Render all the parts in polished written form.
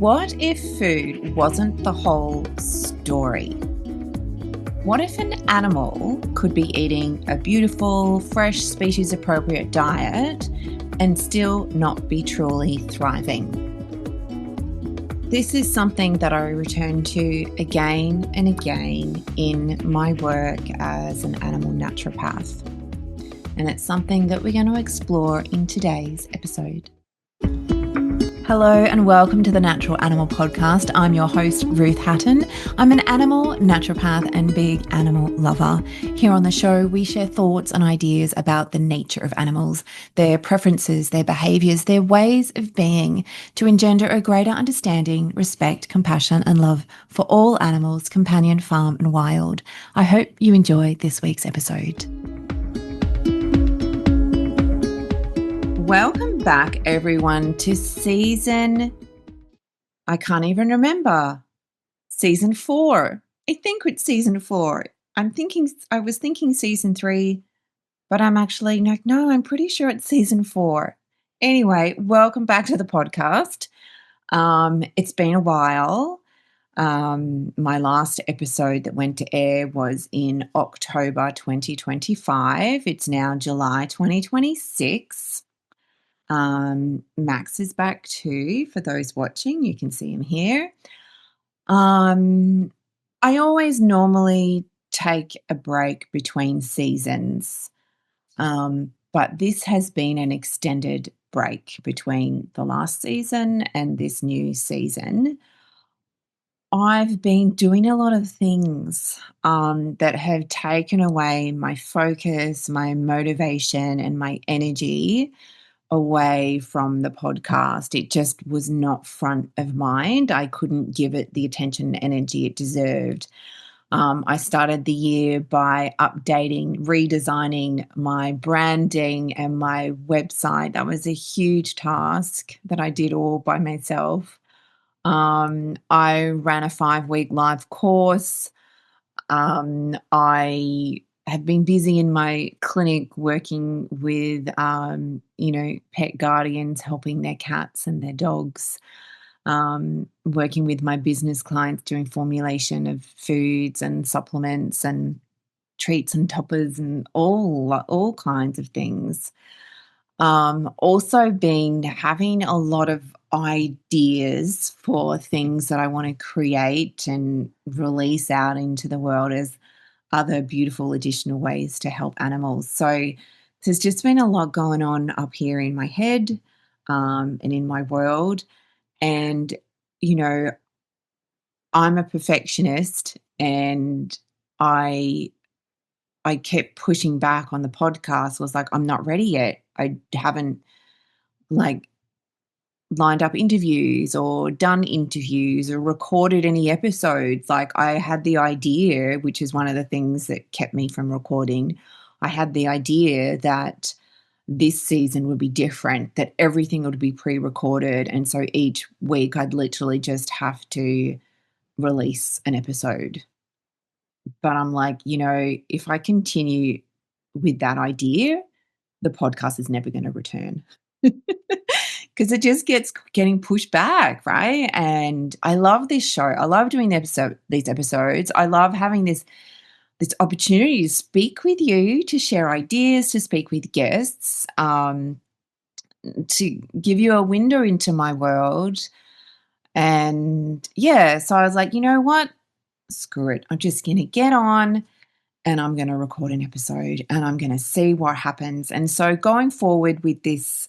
What if food wasn't the whole story? What if an animal could be eating a beautiful, fresh, species-appropriate diet and still not be truly thriving? This is something that I return to again and again in my work as an animal naturopath. And it's something that we're going to explore in today's episode. Hello and welcome to the Natural Animal Podcast. I'm your host, Ruth Hatten. I'm an animal naturopath and big animal lover. Here on the show, we share thoughts and ideas about the nature of animals, their preferences, their behaviours, their ways of being, to engender a greater understanding, respect, compassion and love for all animals, companion, farm and wild. I hope you enjoy this week's episode. Welcome back, everyone, to I can't even remember, season 4. I think it's season 4. I was thinking season 3, but I'm actually like, no, I'm pretty sure it's season 4. Anyway, welcome back to the podcast. It's been a while. My last episode that went to air was in October 2025. It's now July 2026. Max is back too. For those watching, you can see him here. I always normally take a break between seasons, but this has been an extended break between the last season and this new season. I've been doing a lot of things that have taken away my focus, my motivation, and my energy away from the podcast. It just was not front of mind. I couldn't give it the attention and energy it deserved. I started the year by redesigning my branding and my website. That was a huge task that I did all by myself. I ran a 5-week live course. I have been busy in my clinic working with, pet guardians, helping their cats and their dogs, working with my business clients, doing formulation of foods and supplements and treats and toppers and all kinds of things. Also been having a lot of ideas for things that I want to create and release out into the world as other beautiful additional ways to help animals. So there's just been a lot going on up here in my head, and in my world. And, you know, I'm a perfectionist, and I kept pushing back on the podcast. Was like, I'm not ready yet. I haven't like lined up interviews or done interviews or recorded any episodes. Like, I had the idea, which is one of the things that kept me from recording. I had the idea that this season would be different, that everything would be pre-recorded. And so each week I'd literally just have to release an episode. But I'm like, if I continue with that idea, the podcast is never going to return. Because it just getting pushed back, right? And I love this show. I love doing these episodes. I love having this opportunity to speak with you, to share ideas, to speak with guests, to give you a window into my world. And yeah, so I was like, you know what? Screw it. I'm just going to get on and I'm going to record an episode and I'm going to see what happens. And so going forward with this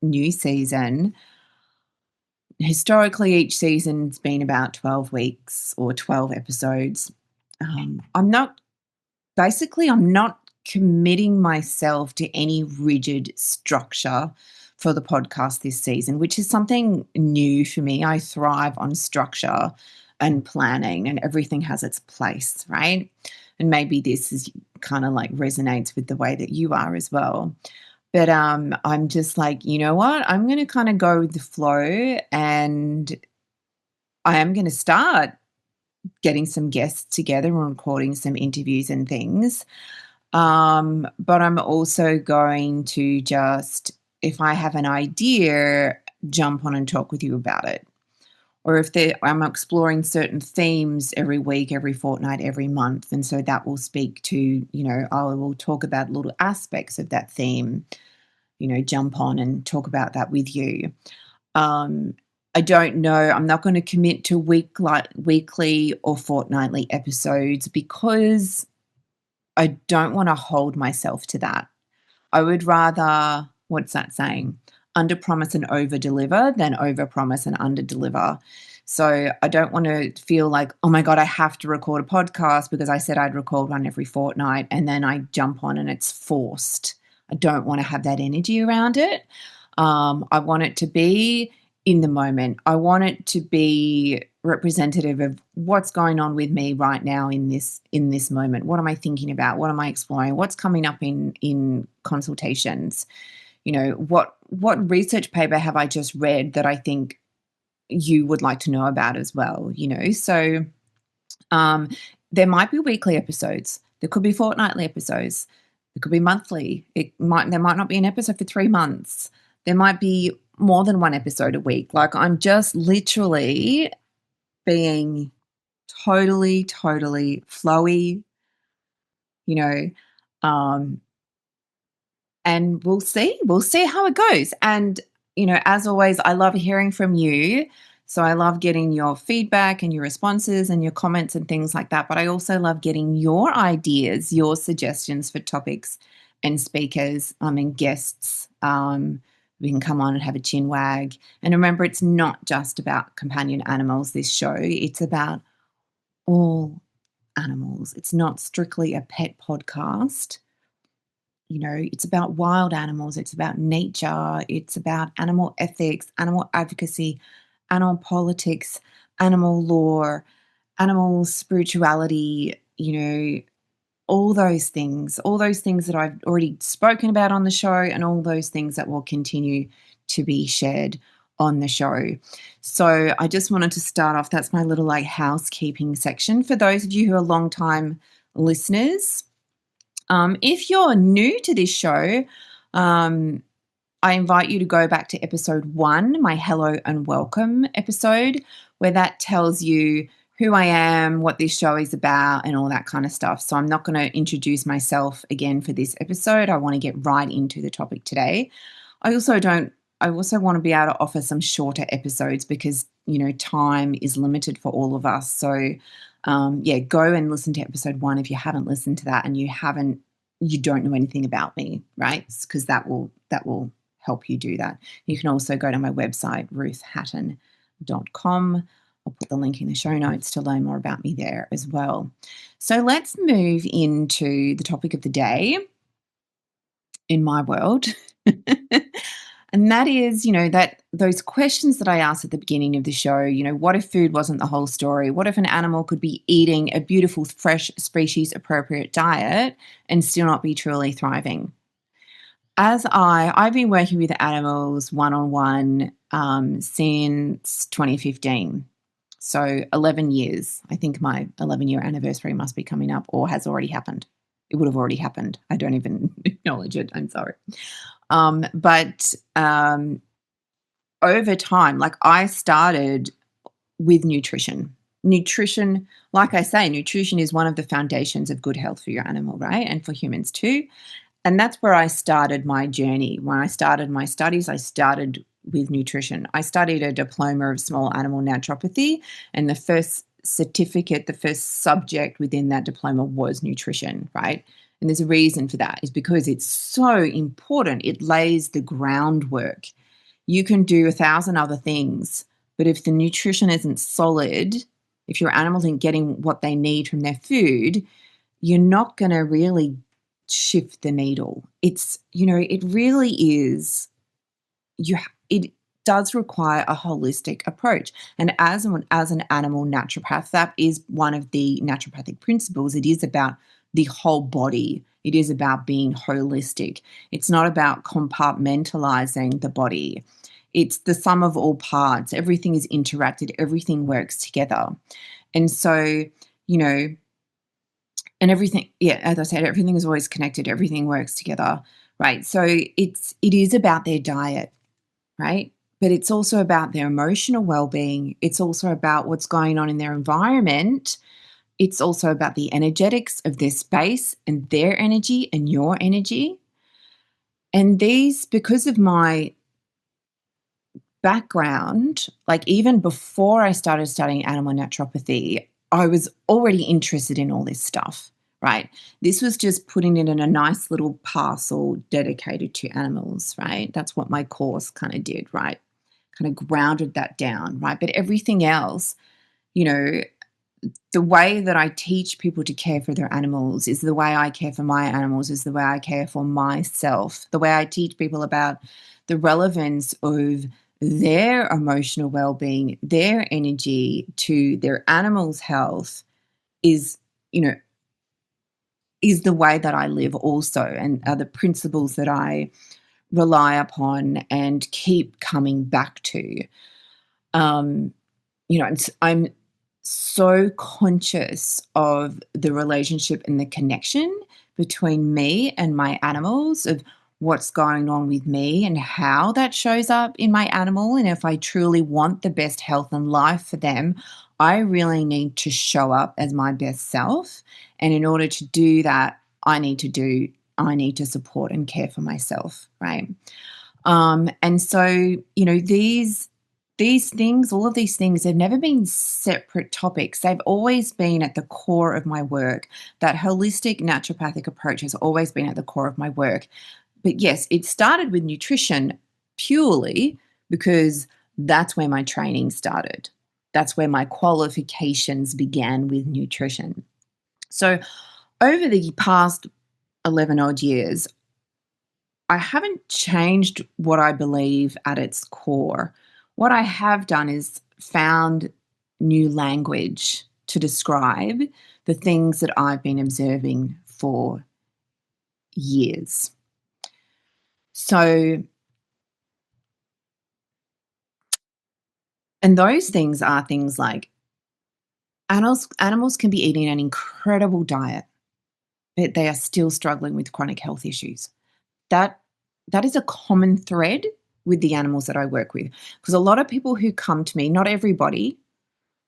new season, historically each season's been about 12 weeks or 12 episodes. I'm not committing myself to any rigid structure for the podcast this season, which is something new for me. I thrive on structure and planning, and everything has its place, right? And maybe this is kind of like resonates with the way that you are as well. But I'm just like, you know what? I'm going to kind of go with the flow, and I am going to start getting some guests together and recording some interviews and things. But I'm also going to just, if I have an idea, jump on and talk with you about it. or if I'm exploring certain themes every week, every fortnight, every month. And so that will speak to, I will talk about little aspects of that theme, jump on and talk about that with you. I don't know. I'm not going to commit to weekly or fortnightly episodes because I don't want to hold myself to that. I would rather, what's that saying? Under promise and over deliver than over promise and under deliver. So I don't want to feel like, oh my God, I have to record a podcast because I said I'd record one every fortnight and then I jump on and it's forced. I don't want to have that energy around it. I want it to be in the moment. I want it to be representative of what's going on with me right now in this moment. What am I thinking about? What am I exploring? What's coming up in consultations? What research paper have I just read that I think you would like to know about as well? So um, there might be weekly episodes. There could be fortnightly episodes. It could be monthly. There might not be an episode for 3 months. There might be more than one episode a week. Like, I'm just literally being totally, totally flowy, you know, um, and we'll see. We'll see how it goes. And, as always, I love hearing from you. So I love getting your feedback and your responses and your comments and things like that. But I also love getting your ideas, your suggestions for topics and speakers and guests. We can come on and have a chin wag. And remember, it's not just about companion animals, this show. It's about all animals. It's not strictly a pet podcast. It's about wild animals, it's about nature, it's about animal ethics, animal advocacy, animal politics, animal law, animal spirituality, all those things that I've already spoken about on the show, and all those things that will continue to be shared on the show. So I just wanted to start off, that's my little housekeeping section. For those of you who are long-time listeners, if you're new to this show, I invite you to go back to episode 1, my hello and welcome episode, where that tells you who I am, what this show is about, and all that kind of stuff. So I'm not going to introduce myself again for this episode. I want to get right into the topic today. I also want to be able to offer some shorter episodes because, time is limited for all of us. So go and listen to episode 1 if you haven't listened to that and you don't know anything about me, right? Because that will help you do that. You can also go to my website, ruthhatten.com. I'll put the link in the show notes to learn more about me there as well. So let's move into the topic of the day in my world. And that is, that those questions that I asked at the beginning of the show, what if food wasn't the whole story? What if an animal could be eating a beautiful, fresh, species appropriate diet and still not be truly thriving? I've been working with animals one-on-one since 2015. So 11 years. I think my 11-year anniversary must be coming up or has already happened. It would have already happened. I don't even acknowledge it. I'm sorry. But over time, I started with nutrition. Nutrition, like I say, nutrition is one of the foundations of good health for your animal, right? And for humans too. And that's where I started my journey. When I started my studies, I started with nutrition. I studied a diploma of small animal naturopathy, and the first certificate, the first subject within that diploma was nutrition, right? And there's a reason for that, is because it's so important. It lays the groundwork. You can do 1,000 other things, but if the nutrition isn't solid, if your animals aren't getting what they need from their food, you're not going to really shift the needle. It's, it really is, it does require a holistic approach. And as an animal naturopath, that is one of the naturopathic principles. It is about the whole body. It is about being holistic. It's not about compartmentalizing the body. It's the sum of all parts. Everything is interacted. Everything works together. And so, and everything, as I said, everything is always connected. Everything works together, right? So it is about their diet, right? but it's also about their emotional well-being. It's also about what's going on in their environment. It's also about the energetics of their space and their energy and your energy. And these, because of my background, like even before I started studying animal naturopathy, I was already interested in all this stuff, right? This was just putting it in a nice little parcel dedicated to animals, right? That's what my course kind of did, right? Kind of grounded that down, right? But everything else, you know, the way that I teach people to care for their animals is the way I care for my animals, is the way I care for myself. The way I teach people about the relevance of their emotional well-being, their energy to their animals' health is, you know, is the way that I live also, and are the principles that I rely upon and keep coming back to. Um, I'm so conscious of the relationship and the connection between me and my animals, of what's going on with me and how that shows up in my animal. And if I truly want the best health and life for them, I really need to show up as my best self. And in order to do that, I need to support and care for myself, right? And so, these things, all of these things, have never been separate topics. They've always been at the core of my work. That holistic naturopathic approach has always been at the core of my work. But yes, it started with nutrition purely because that's where my training started. That's where my qualifications began, with nutrition. So over the past 11 odd years, I haven't changed what I believe at its core. What I have done is found new language to describe the things that I've been observing for years. So, and those things are things like animals can be eating an incredible diet, but they are still struggling with chronic health issues. That that is a common thread with the animals that I work with, because a lot of people who come to me, not everybody,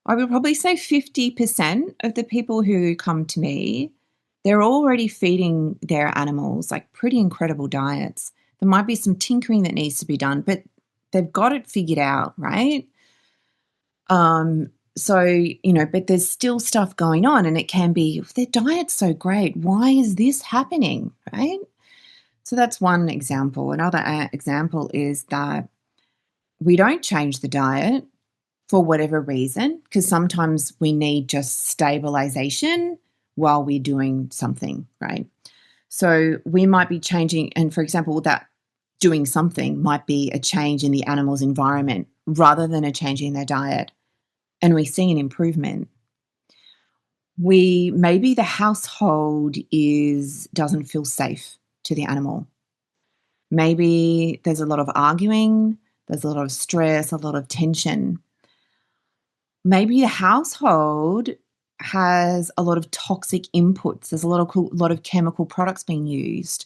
I would probably say 50% of the people who come to me, they're already feeding their animals like pretty incredible diets. There might be some tinkering that needs to be done, but they've got it figured out, right? But there's still stuff going on, and it can be, their diet's so great. Why is this happening, right? So that's one example. Another example is that we don't change the diet for whatever reason, because sometimes we need just stabilization while we're doing something, right? So we might be changing, and for example, that doing something might be a change in the animal's environment rather than a change in their diet, and we see an improvement. We maybe the household is doesn't feel safe to the animal. Maybe there's a lot of arguing, there's a lot of stress, a lot of tension. Maybe the household has a lot of toxic inputs. There's a lot of chemical products being used.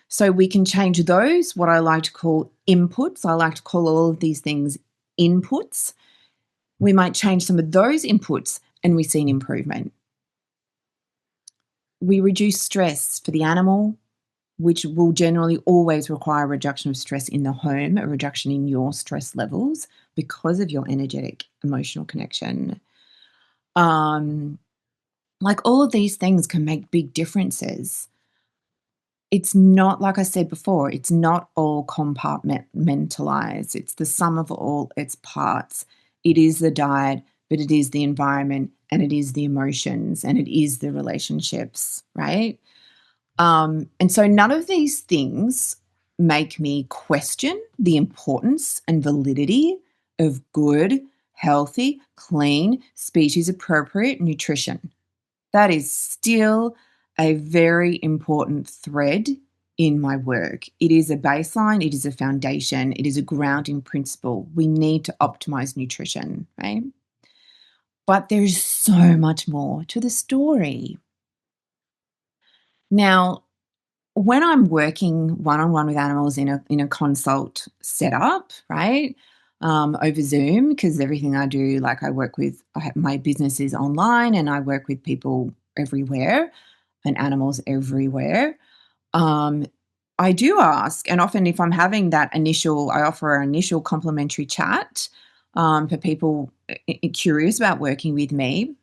So we can change those, what I like to call inputs. I like to call all of these things inputs. We might change some of those inputs and we see an improvement. We reduce stress for the animal, which will generally always require a reduction of stress in the home, a reduction in your stress levels because of your energetic emotional connection. Um, like all of these things can make big differences. It's not, like I said before, it's not all compartmentalized. It's the sum of all its parts. It is the diet, but it is the environment, and it is the emotions, and it is the relationships, right? And so none of these things make me question the importance and validity of good, healthy, clean, species appropriate nutrition. That is still a very important thread in my work. It is a baseline, it is a foundation, it is a grounding principle. We need to optimize nutrition, right? But there's so much more to the story. Now, when I'm working one-on-one with animals in a consult setup, right? over Zoom because everything I do, like I work with, my business is online and I work with people everywhere and animals everywhere. Um, I do ask, and often if I'm having that initial, I offer an initial complimentary chat for people curious about working with me.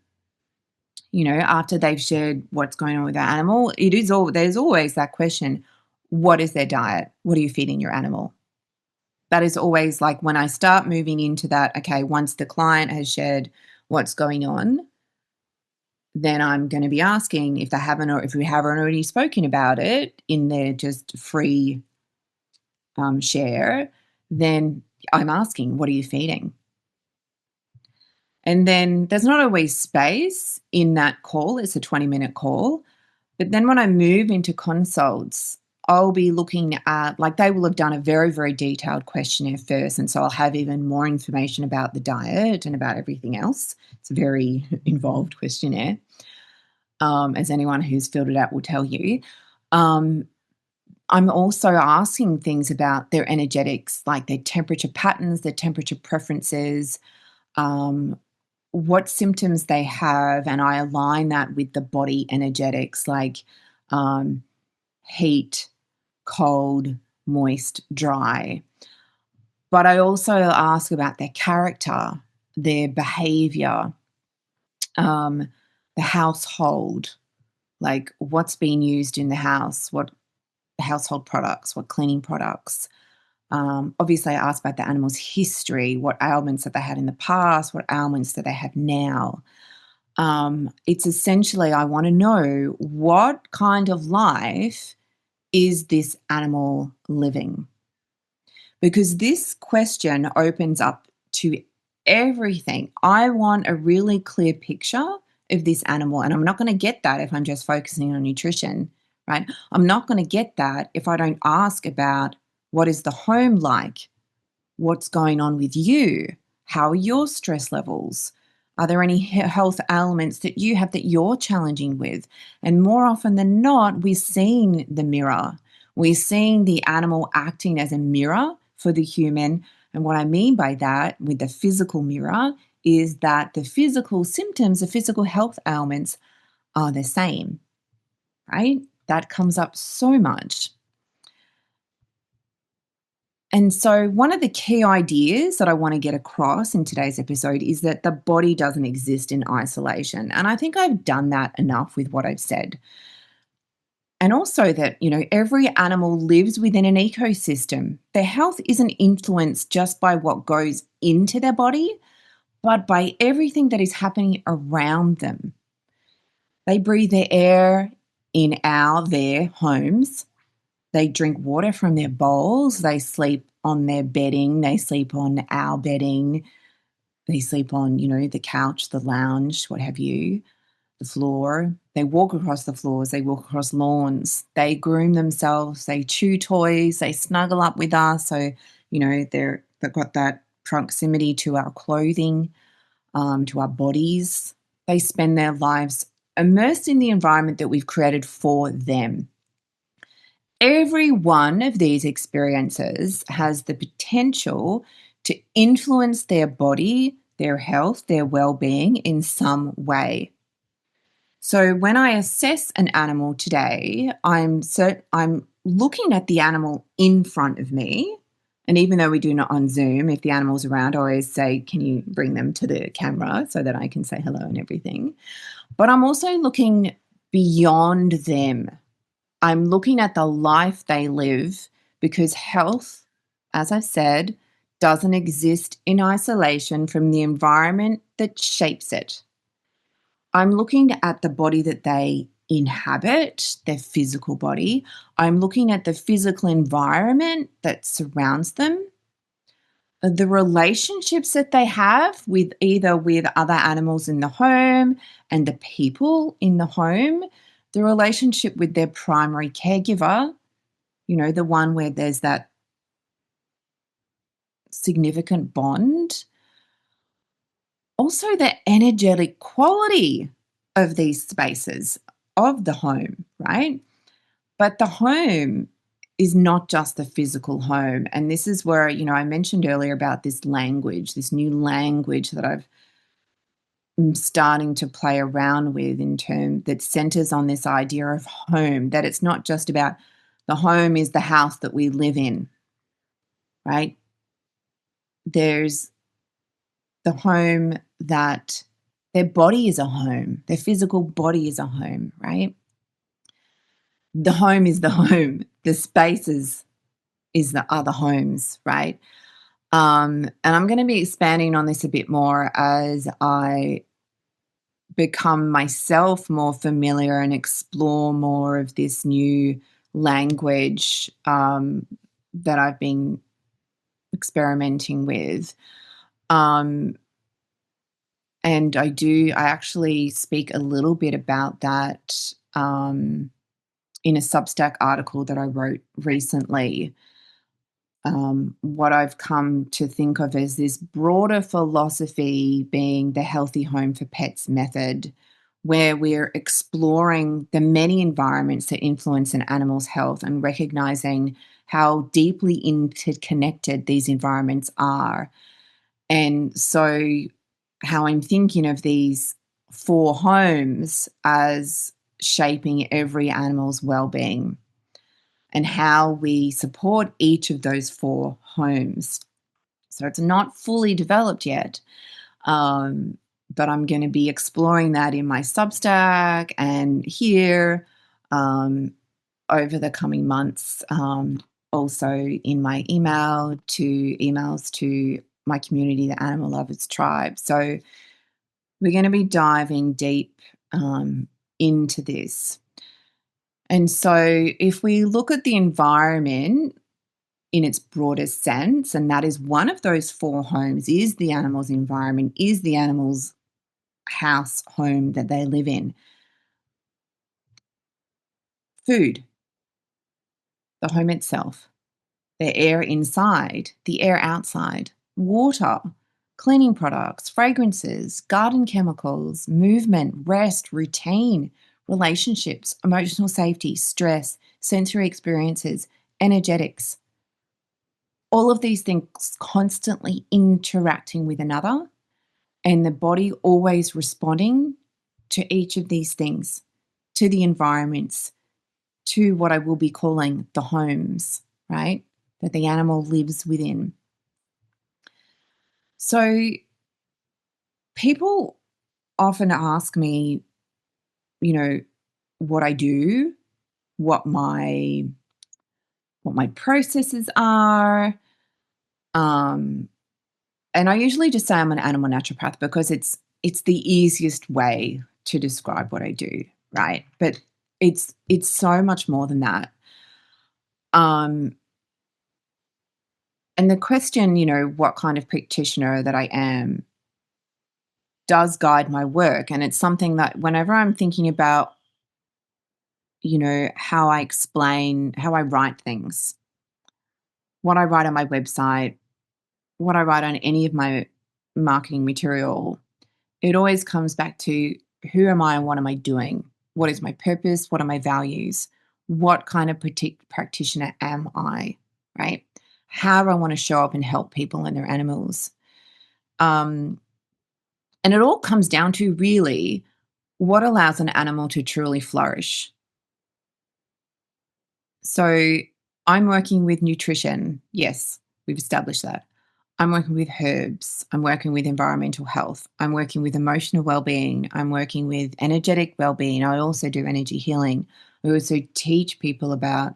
After they've shared what's going on with their animal, there's always that question: what is their diet? What are you feeding your animal? That is always like when I start moving into that. Okay, once the client has shared what's going on, then I'm going to be asking if they haven't, or if we haven't already spoken about it in their just free share, then I'm asking, what are you feeding? And then there's not always space in that call. It's a 20-minute call. But then when I move into consults, I'll be looking at, like, they will have done a very, very detailed questionnaire first. And so I'll have even more information about the diet and about everything else. It's a very involved questionnaire, as anyone who's filled it out will tell you. Um, I'm also asking things about their energetics, like their temperature patterns, their temperature preferences, um, what symptoms they have, and I align that with the body energetics, like um, heat, cold, moist, dry. But I also ask about their character, their behavior, um, the household, like what's being used in the house, what household products, what cleaning products. Obviously, I ask about the animal's history, what ailments that they had in the past, what ailments do they have now. It's essentially, I want to know what kind of life is this animal living? Because this question opens up to everything. I want a really clear picture of this animal, and I'm not going to get that if I'm just focusing on nutrition, right? I'm not going to get that if I don't ask about what is the home like? What's going on with you? How are your stress levels? Are there any health ailments that you have that you're challenging with? And more often than not, we're seeing the mirror. We're seeing the animal acting as a mirror for the human. And what I mean by that, with the physical mirror, is that the physical symptoms, the physical health ailments are the same, right? That comes up so much. And so, one of the key ideas that I want to get across in today's episode is that the body doesn't exist in isolation. And I think I've done that enough with what I've said. And also that, every animal lives within an ecosystem. Their health isn't influenced just by what goes into their body, but by everything that is happening around them. They breathe their air in their homes. They drink water from their bowls. They sleep on their bedding. They sleep on our bedding. They sleep on, the couch, the lounge, what have you, the floor. They walk across the floors. They walk across lawns. They groom themselves. They chew toys. They snuggle up with us. So, they've got that proximity to our clothing, to our bodies. They spend their lives immersed in the environment that we've created for them. Every one of these experiences has the potential to influence their body, their health, their well-being in some way. So when I assess an animal today, I'm looking at the animal in front of me. And even though we do not on Zoom, if the animal's around, I always say, can you bring them to the camera so that I can say hello and everything? But I'm also looking beyond them. I'm looking at the life they live, because health, as I've said, doesn't exist in isolation from the environment that shapes it. I'm looking at the body that they inhabit, their physical body. I'm looking at the physical environment that surrounds them, the relationships that they have with other animals in the home and the people in the home, the relationship with their primary caregiver, the one where there's that significant bond. Also, the energetic quality of these spaces of the home, right? But the home is not just the physical home. And this is where, I mentioned earlier about this language, this new language that I'm starting to play around with in term that centers on this idea of home, that it's not just about the home is the house that we live in, right? There's the home that their body is a home, their physical body is a home, right? The home is the home. The spaces is the other homes, right? And I'm going to be expanding on this a bit more as I become myself more familiar and explore more of this new language that I've been experimenting with. Um, and I actually speak a little bit about that in a Substack article that I wrote recently. What I've come to think of as this broader philosophy being the healthy home for pets method, where we're exploring the many environments that influence an animal's health and recognizing how deeply interconnected these environments are. And so, how I'm thinking of these four homes as shaping every animal's well-being and how we support each of those four homes. So it's not fully developed yet, um, but I'm going to be exploring that in my Substack and here um, over the coming months. Also in my emails to my community, the Animal Lovers Tribe. So we're going to be diving deep into this. And so if we look at the environment in its broadest sense, and that is one of those four homes, is the animal's environment, is the animal's house, home that they live in. Food, the home itself, the air inside, the air outside, water, cleaning products, fragrances, garden chemicals, movement, rest, routine, relationships, emotional safety, stress, sensory experiences, energetics. All of these things constantly interacting with another, and the body always responding to each of these things, to the environments, to what I will be calling the homes, right? That the animal lives within. So people often ask me, you know, what I do, what my processes are. Um, and I usually just say I'm an animal naturopath because it's the easiest way to describe what I do, right? But it's so much more than that. Um, and the question, what kind of practitioner that I am does guide my work. And it's something that whenever I'm thinking about, how I explain, how I write things, what I write on my website, what I write on any of my marketing material, it always comes back to who am I and what am I doing? What is my purpose? What are my values? What kind of practitioner am I? Right? How do I want to show up and help people and their animals? Um, and it all comes down to really what allows an animal to truly flourish. So I'm working with nutrition. Yes, we've established that. I'm working with herbs. I'm working with environmental health. I'm working with emotional well-being. I'm working with energetic well-being. I also do energy healing. I also teach people about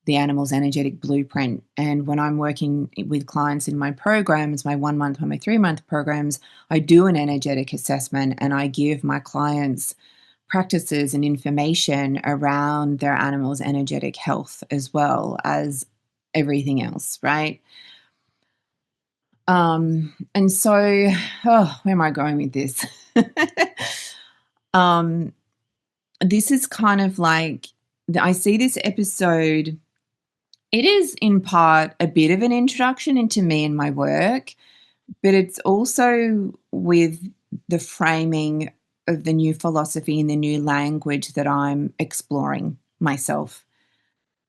the animal's energetic blueprint. And when I'm working with clients in my programs, my 1 month or my 3 month programs, I do an energetic assessment and I give my clients practices and information around their animal's energetic health as well as everything else, right? And so, where am I going with this? um, this is kind of like, I see this episode, it is in part a bit of an introduction into me and my work, but it's also with the framing of the new philosophy and the new language that I'm exploring myself.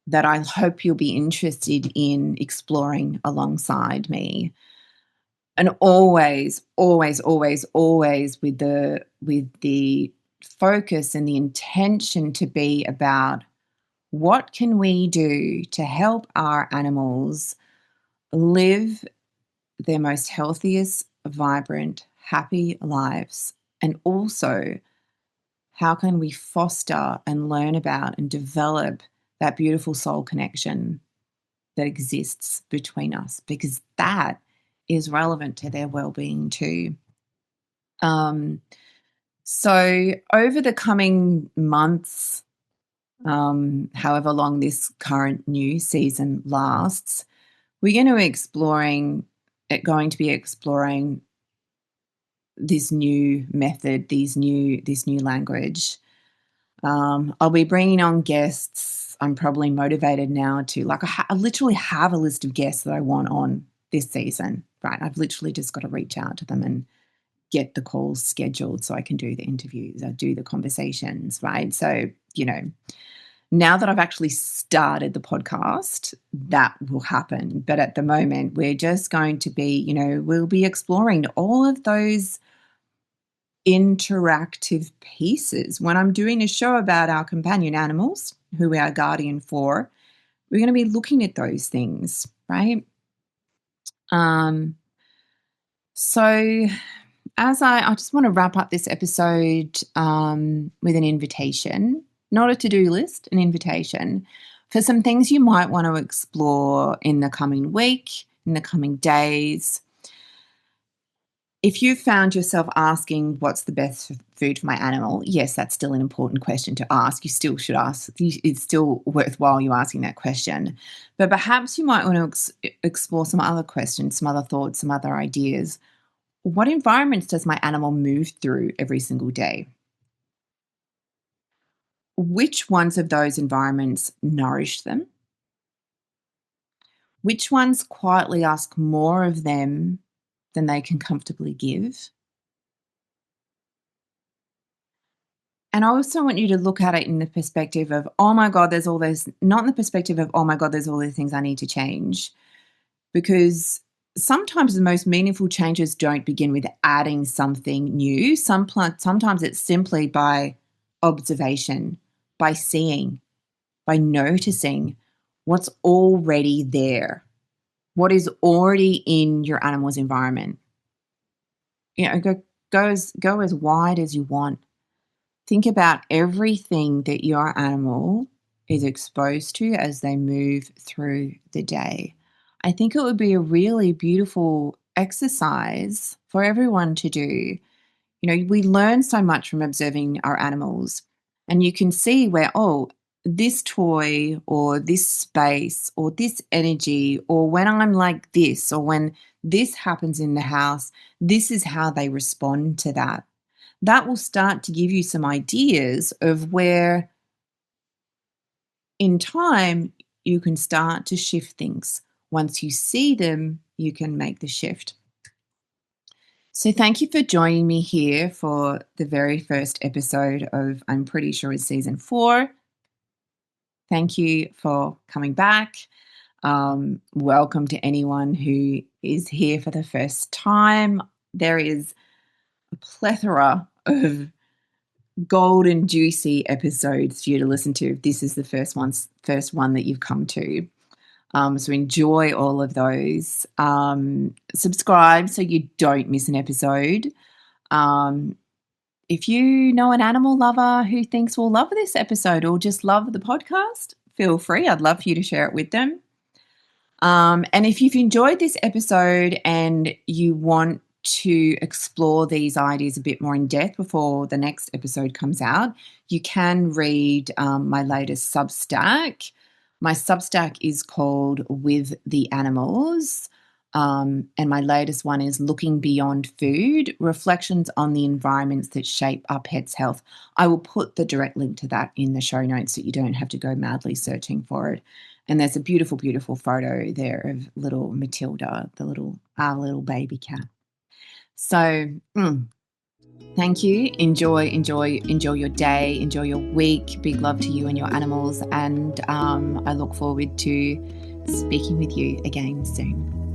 that I hope you'll be interested in exploring alongside me. And always, always, always, always with the focus and the intention to be about what can we do to help our animals live their most healthiest, vibrant, happy lives? And also, how can we foster and learn about and develop that beautiful soul connection that exists between us? Because that is relevant to their well-being too. Um, so over the coming months, however long this current new season lasts, we're going to be exploring this new method, this new language. I'll be bringing on guests. I'm probably motivated now to I literally have a list of guests that I want on this season. Right, I've literally just got to reach out to them and get the calls scheduled so I can do the interviews, I do the conversations, right? So, now that I've actually started the podcast, that will happen. But at the moment, we're just going to be, we'll be exploring all of those interactive pieces. When I'm doing a show about our companion animals, who we are guardian for, we're going to be looking at those things, right? Um, so as I just want to wrap up this episode with an invitation, not a to-do list, an invitation for some things you might want to explore in the coming week, in the coming days. If you found yourself asking what's the best food for my animal, yes, that's still an important question to ask. You still should ask. It's still worthwhile you asking that question. But perhaps you might want to explore some other questions, some other thoughts, some other ideas. What environments does my animal move through every single day? Which ones of those environments nourish them? Which ones quietly ask more of them than they can comfortably give? And I also want you to look at it in the perspective of, oh my God, there's all this, not in the perspective of, oh my God, there's all these things I need to change. Because sometimes the most meaningful changes don't begin with adding something new. Sometimes it's simply by observation, by seeing, by noticing what's already there, what is already in your animal's environment. Go as wide as you want. Think about everything that your animal is exposed to as they move through the day. I think it would be a really beautiful exercise for everyone to do. We learn so much from observing our animals, and you can see where, oh, this toy or this space or this energy, or when I'm like this, or when this happens in the house, this is how they respond to that. That will start to give you some ideas of where in time you can start to shift things. Once you see them, you can make the shift. So thank you for joining me here for the very first episode of, I'm pretty sure it's season 4. Thank you for coming back. Welcome to anyone who is here for the first time. There is a plethora of golden juicy episodes for you to listen to if this is the first one that you've come to. So enjoy all of those. Subscribe so you don't miss an episode. If you know an animal lover who thinks will love this episode or just love the podcast, feel free. I'd love for you to share it with them. And if you've enjoyed this episode and you want to explore these ideas a bit more in depth before the next episode comes out, you can read my latest Substack. My Substack is called With the Animals. And my latest one is Looking Beyond Food, Reflections on the Environments that Shape Our Pets' Health. I will put the direct link to that in the show notes so you don't have to go madly searching for it. And there's a beautiful, beautiful photo there of little Matilda, our little baby cat. So Thank you. Enjoy your day, enjoy your week. Big love to you and your animals. And I look forward to speaking with you again soon.